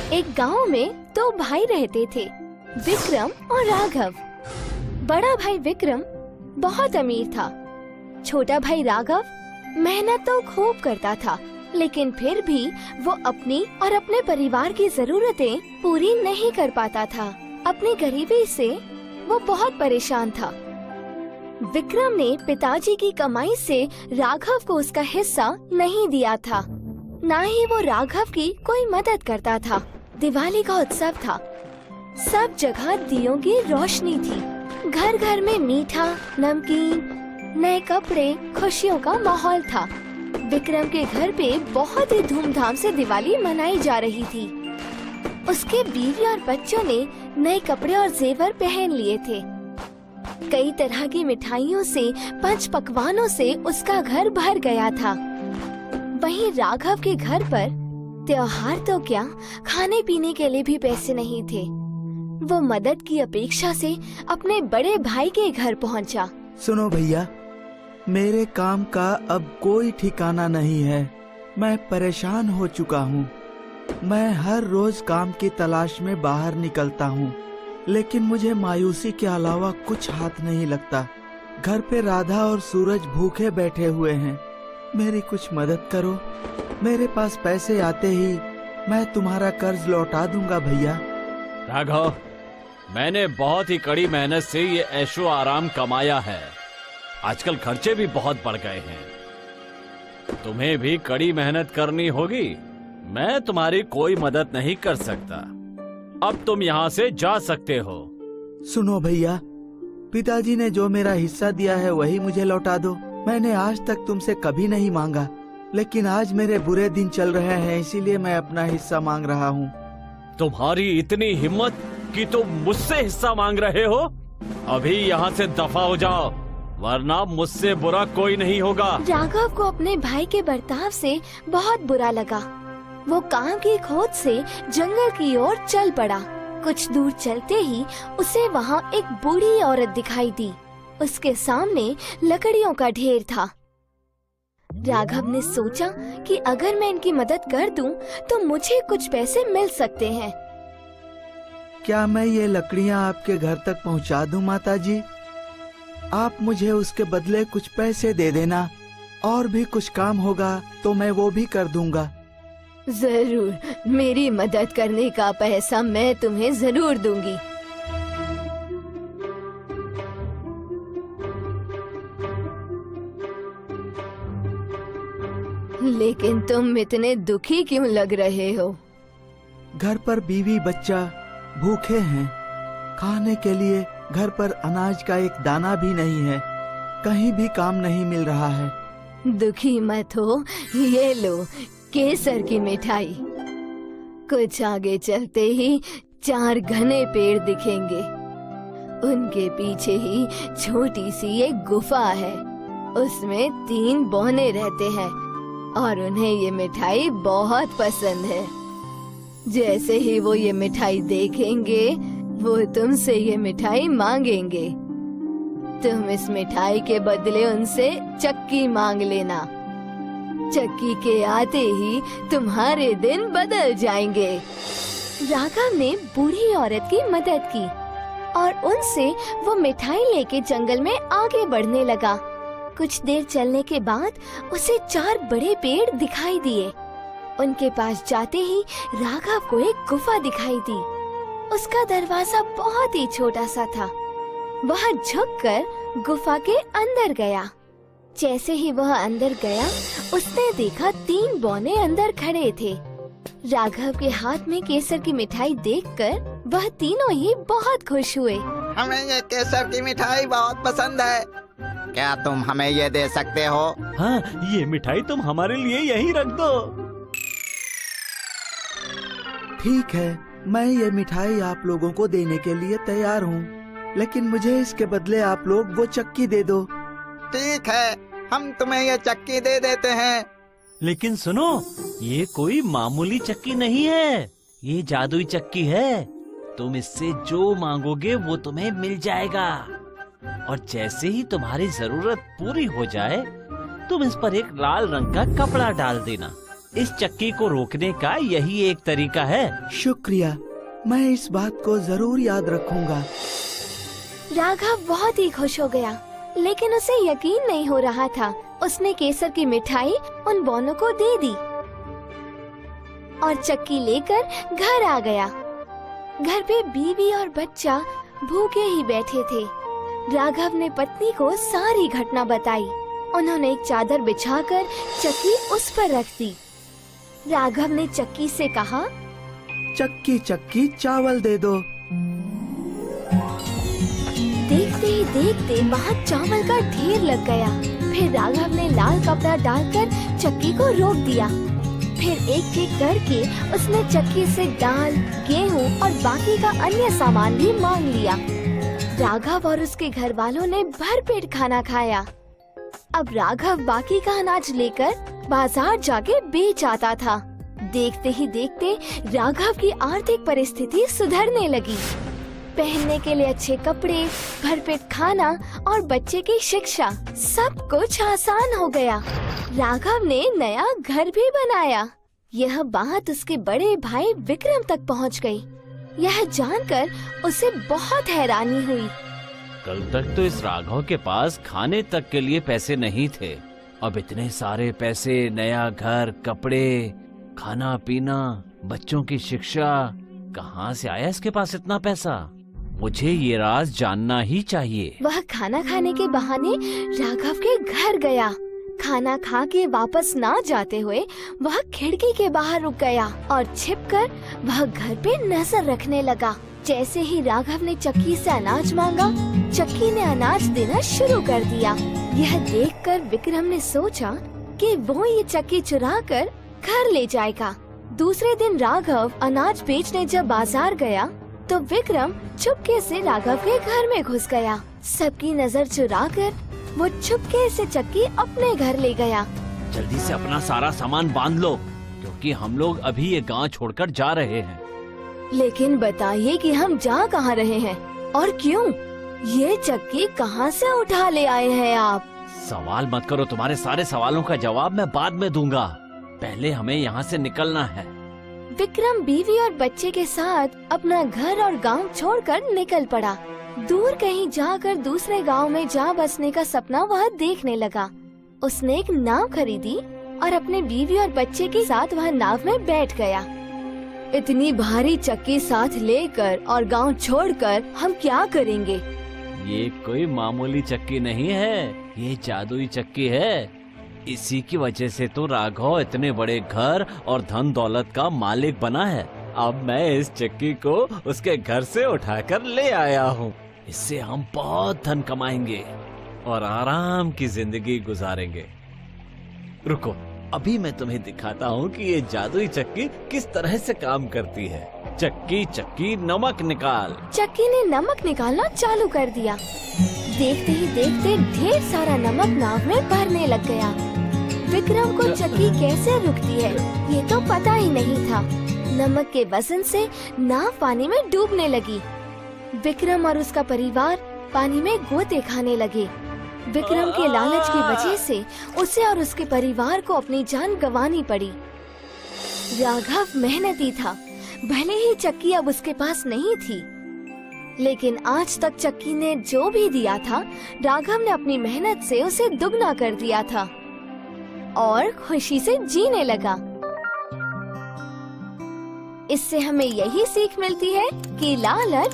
एक गांव में दो भाई रहते थे, विक्रम और राघव। बड़ा भाई विक्रम बहुत अमीर था। छोटा भाई राघव मेहनत तो खूब करता था, लेकिन फिर भी वो अपनी और अपने परिवार की जरूरतें पूरी नहीं कर पाता था। अपनी गरीबी से वो बहुत परेशान था। विक्रम ने पिताजी की कमाई से राघव को उसका हिस्सा नहीं दिया था, ना ही वो राघव की कोई मदद करता था। दिवाली का उत्सव था, सब जगह दियों की रोशनी थी। घर घर में मीठा, नमकीन, नए कपड़े, खुशियों का माहौल था। विक्रम के घर पे बहुत ही धूमधाम से दिवाली मनाई जा रही थी। उसके बीवी और बच्चों ने नए कपड़े और जेवर पहन लिए थे। कई तरह की मिठाइयों से, पंच पकवानों से उसका घर भर गया था। वहीं राघव के घर पर त्योहार तो क्या, खाने पीने के लिए भी पैसे नहीं थे। वो मदद की अपेक्षा से अपने बड़े भाई के घर पहुंचा। सुनो भैया, मेरे काम का अब कोई ठिकाना नहीं है। मैं परेशान हो चुका हूँ। मैं हर रोज काम की तलाश में बाहर निकलता हूँ, लेकिन मुझे मायूसी के अलावा कुछ हाथ नहीं लगता। घर पे राधा और सूरज भूखे बैठे हुए हैं। मेरी कुछ मदद करो। मेरे पास पैसे आते ही मैं तुम्हारा कर्ज लौटा दूंगा भैया। राघव, मैंने बहुत ही कड़ी मेहनत से ये ऐशो आराम कमाया है। आजकल खर्चे भी बहुत बढ़ गए हैं। तुम्हें भी कड़ी मेहनत करनी होगी। मैं तुम्हारी कोई मदद नहीं कर सकता। अब तुम यहाँ से जा सकते हो। सुनो भैया, पिताजी ने जो मेरा हिस्सा दिया है वही मुझे लौटा दो। मैंने आज तक तुमसे कभी नहीं मांगा, लेकिन आज मेरे बुरे दिन चल रहे हैं, इसीलिए मैं अपना हिस्सा मांग रहा हूँ। तुम्हारी इतनी हिम्मत कि तुम मुझसे हिस्सा मांग रहे हो? अभी यहाँ से दफा हो जाओ, वरना मुझसे बुरा कोई नहीं होगा। राघव को अपने भाई के बर्ताव से बहुत बुरा लगा। वो काम की खोज से जंगल की ओर चल पड़ा। कुछ दूर चलते ही उसे वहाँ एक बूढ़ी औरत दिखाई दी। उसके सामने लकड़ियों का ढेर था। राघव ने सोचा कि अगर मैं इनकी मदद कर दूं, तो मुझे कुछ पैसे मिल सकते हैं। क्या मैं ये लकड़ियाँ आपके घर तक पहुँचा दूं माताजी? आप मुझे उसके बदले कुछ पैसे दे देना। और भी कुछ काम होगा तो मैं वो भी कर दूंगा। जरूर, मेरी मदद करने का पैसा मैं तुम्हें जरूर दूंगी। लेकिन तुम इतने दुखी क्यों लग रहे हो? घर पर बीवी बच्चा भूखे हैं। खाने के लिए घर पर अनाज का एक दाना भी नहीं है। कहीं भी काम नहीं मिल रहा है। दुखी मत हो, ये लो केसर की मिठाई। कुछ आगे चलते ही 4 घने पेड़ दिखेंगे। उनके पीछे ही छोटी सी एक गुफा है। उसमें 3 बौने रहते हैं और उन्हें ये मिठाई बहुत पसंद है। जैसे ही वो ये मिठाई देखेंगे, वो तुमसे ये मिठाई मांगेंगे। तुम इस मिठाई के बदले उनसे चक्की मांग लेना। चक्की के आते ही तुम्हारे दिन बदल जाएंगे। राघव ने बूढ़ी औरत की मदद की और उनसे वो मिठाई लेके जंगल में आगे बढ़ने लगा। कुछ देर चलने के बाद उसे 4 बड़े पेड़ दिखाई दिए। उनके पास जाते ही राघव को एक गुफा दिखाई दी। उसका दरवाजा बहुत ही छोटा सा था। वह झुककर गुफा के अंदर गया। जैसे ही वह अंदर गया, उसने देखा 3 बौने अंदर खड़े थे। राघव के हाथ में केसर की मिठाई देखकर वह तीनों ही बहुत खुश हुए। हमें ये केसर की मिठाई बहुत पसंद है। क्या तुम हमें ये दे सकते हो? हाँ, ये मिठाई तुम हमारे लिए यहीं रख दो। ठीक है, मैं ये मिठाई आप लोगों को देने के लिए तैयार हूँ, लेकिन मुझे इसके बदले आप लोग वो चक्की दे दो। ठीक है, हम तुम्हें ये चक्की दे देते हैं। लेकिन सुनो, ये कोई मामूली चक्की नहीं है, ये जादुई चक्की है। तुम इससे जो मांगोगे वो तुम्हें मिल जाएगा। और जैसे ही तुम्हारी जरूरत पूरी हो जाए, तुम इस पर एक लाल रंग का कपड़ा डाल देना। इस चक्की को रोकने का यही एक तरीका है। शुक्रिया, मैं इस बात को जरूर याद रखूंगा। राघव बहुत ही खुश हो गया, लेकिन उसे यकीन नहीं हो रहा था। उसने केसर की मिठाई उन दोनों को दे दी और चक्की लेकर घर आ गया। घर पे बीवी और बच्चा भूखे ही बैठे थे। राघव ने पत्नी को सारी घटना बताई। उन्होंने एक चादर बिछाकर चक्की उस पर रख दी। राघव ने चक्की से कहा, चक्की चक्की चावल दे दो। देखते ही देखते वहाँ चावल का ढेर लग गया। फिर राघव ने लाल कपड़ा डालकर चक्की को रोक दिया। फिर एक एक करके उसने चक्की से दाल, गेहूं और बाकी का अन्य सामान भी मांग लिया। राघव और उसके घर वालों ने भरपेट खाना खाया। अब राघव बाकी का अनाज लेकर बाजार जाके बेच आता था। देखते ही देखते राघव की आर्थिक परिस्थिति सुधरने लगी। पहनने के लिए अच्छे कपड़े, भरपेट खाना और बच्चे की शिक्षा, सब कुछ आसान हो गया। राघव ने नया घर भी बनाया। यह बात उसके बड़े भाई विक्रम तक पहुंच गई। यह जानकर उसे बहुत हैरानी हुई। कल तक तो इस राघव के पास खाने तक के लिए पैसे नहीं थे। अब इतने सारे पैसे, नया घर, कपड़े, खाना पीना, बच्चों की शिक्षा, कहाँ से आया इसके पास इतना पैसा? मुझे ये राज जानना ही चाहिए। वह खाना खाने के बहाने राघव के घर गया। खाना खा के वापस ना जाते हुए वह खिड़की के बाहर रुक गया और छिपकर वह घर पे नजर रखने लगा। जैसे ही राघव ने चक्की से अनाज मांगा, चक्की ने अनाज देना शुरू कर दिया। यह देखकर विक्रम ने सोचा कि वो ये चक्की चुरा कर घर ले जाएगा। दूसरे दिन राघव अनाज बेचने जब बाजार गया तो विक्रम चुपके से राघव के घर में घुस गया। सबकी नजर चुराकर वो चुपके से चक्की अपने घर ले गया। जल्दी से अपना सारा सामान बांध लो, क्योंकि हम लोग अभी ये गांव छोड़कर जा रहे हैं। लेकिन बताइए कि हम जा कहाँ रहे हैं और क्यों? ये चक्की कहाँ से उठा ले आए हैं आप? सवाल मत करो, तुम्हारे सारे सवालों का जवाब मैं बाद में दूंगा। पहले हमें यहाँ से निकलना है। विक्रम बीवी और बच्चे के साथ अपना घर और गांव छोड़कर निकल पड़ा। दूर कहीं जाकर दूसरे गांव में जा बसने का सपना वह देखने लगा। उसने एक नाव खरीदी और अपने बीवी और बच्चे के साथ वह नाव में बैठ गया। इतनी भारी चक्की साथ लेकर और गांव छोड़कर हम क्या करेंगे? ये कोई मामूली चक्की नहीं है, ये जादुई चक्की है। इसी की वजह से तो राघव इतने बड़े घर और धन दौलत का मालिक बना है। अब मैं इस चक्की को उसके घर से उठाकर ले आया हूँ। इससे हम बहुत धन कमाएंगे और आराम की जिंदगी गुजारेंगे। रुको, अभी मैं तुम्हें दिखाता हूँ कि ये जादुई चक्की किस तरह से काम करती है। चक्की चक्की नमक निकाल। चक्की ने नमक निकालना चालू कर दिया। देखते ही देखते ढेर सारा नमक नाव में भरने लग गया। विक्रम को चक्की कैसे रुकती है ये तो पता ही नहीं था। नमक के वजन से नाव पानी में डूबने लगी। विक्रम और उसका परिवार पानी में गोते खाने लगे। विक्रम के लालच की वजह से उसे और उसके परिवार को अपनी जान गंवानी पड़ी। राघव मेहनती था, भले ही चक्की अब उसके पास नहीं थी, लेकिन आज तक चक्की ने जो भी दिया था राघव ने अपनी मेहनत से उसे दुगना कर दिया था और खुशी से जीने लगा। इससे हमें यही सीख मिलती है कि लालच